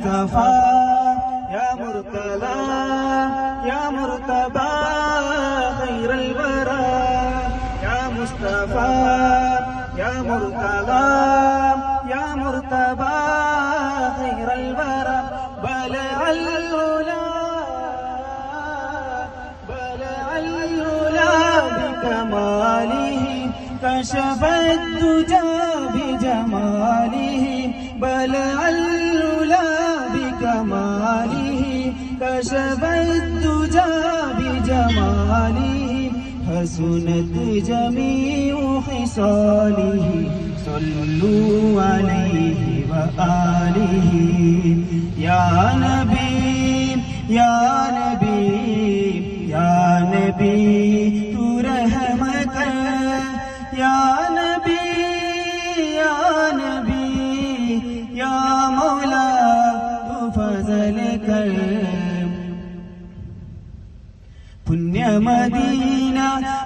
മുസ്തഫാ യാ മുർത്തല യാ മുർത്തബാ ഖൈറൽ വറ യാ മുസ്തഫാ യാ മുർത്തല യാ മുർത്തബാ ഖൈറൽ വറ ബലഅൽ ഉലാ بكماله كشف الدجى بجماله بلع العلا بكماله كشف الدجى بجماله حسنت جميع خصاله صلوا عليه وآله يا نبي يا نبي يا نبي تو رحمت يا نبي يا نبي يا مولا تو فضل کر പുണ്യ മദീന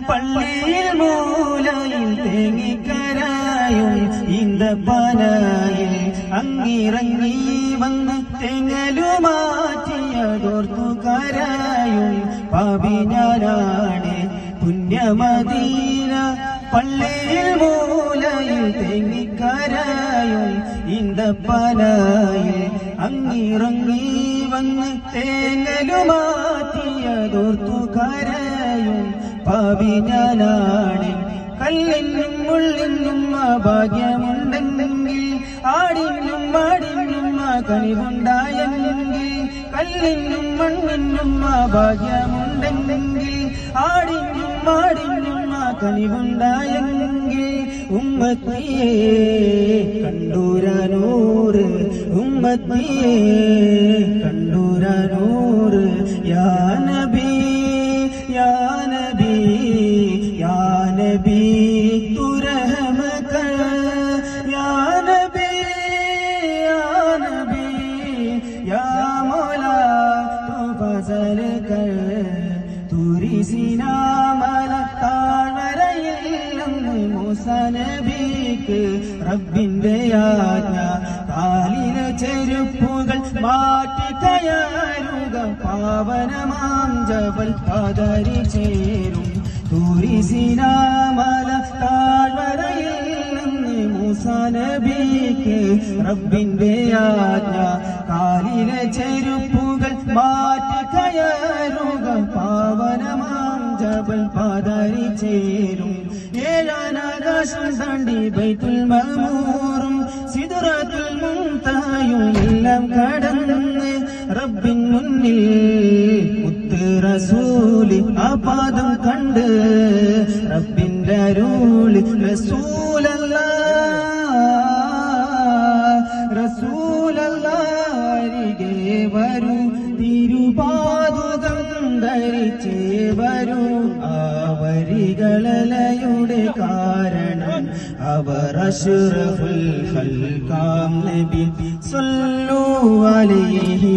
പള്ളിയിൽ മൂലയിൽ തേങ്ങിക്കരയും ഈന്തപ്പനയിൽ അങ്ങിറങ്ങി വന്ന് തെങ്ങലുമാറ്റിയതോർത്തു കരയും പാപി ഞാനാണ് പുണ്യ മദീന പള്ളിയിൽ മൂലയിൽ തേങ്ങിക്കരയും ഈന്തപ്പനയിൽ അങ്ങിറങ്ങി വന്ന് തേങ്ങലുമാറ്റിയതോർത്തു കരയും പാപി ഞാനാണ് കല്ലിനും മുള്ളിനും ഭാഗ്യമുണ്ടെങ്കിൽ ആടിനും മാടിനും കനിവുണ്ടായെങ്കിൽ കല്ലിനും മണ്ണിനും ഭാഗ്യമുണ്ടെങ്കിൽ ആടിനും മാടിനും കനിവുണ്ടായെങ്കിൽ ഉമ്മത്തിയെ കണ്ടൂരനൂറ് ഉമ്മത്തിയെ കണ്ടൂരനൂറ് യാ നബി യാ നബി യാ നബി തു റഹ്മത യാ നബി യാ നബി യാ മൗലാ തു ഫസൽ കർ തുരിസിനാ മൂസാ നബിക്ക് റബ്ബിന്റെ ആജ്ഞ കാലിലെ ചെരുപ്പുകൾ മാറ്റി കയറുക പാവനമാം ജബൽ പദരി ചേരും തുരിസിനാമല താഴ്വരയിൽ നിന്ന് മൂസാ നബിക്ക് റബ്ബിന്റെ ആജ്ഞ കാലിലെ ചെരുപ്പുകൾ മാറ്റി കയറുക പാവനമാം ജബൽ പദരി ചേരും ഏഴാനാകാശം താണ്ടി ബൈത്തുൽ മഅ്മൂറും സിദ്റത്തുൽ മുൻതഹയും എല്ലാം കടന്ന് റബ്ബിൻ മുന്നിൽ മുത്ത് റസൂല് ആ പാദം കണ്ട് റബ്ബിന്റെ അരുള് റസൂലല്ലാഹ് അരികെ വരൂ തിരുപാദുകം ധരിച്ചേ വരൂ വരികളലയുടെ കാരണം അവർ അഷ്റഫുൽ ഖൽഖാം നബി സല്ലു അലൈഹി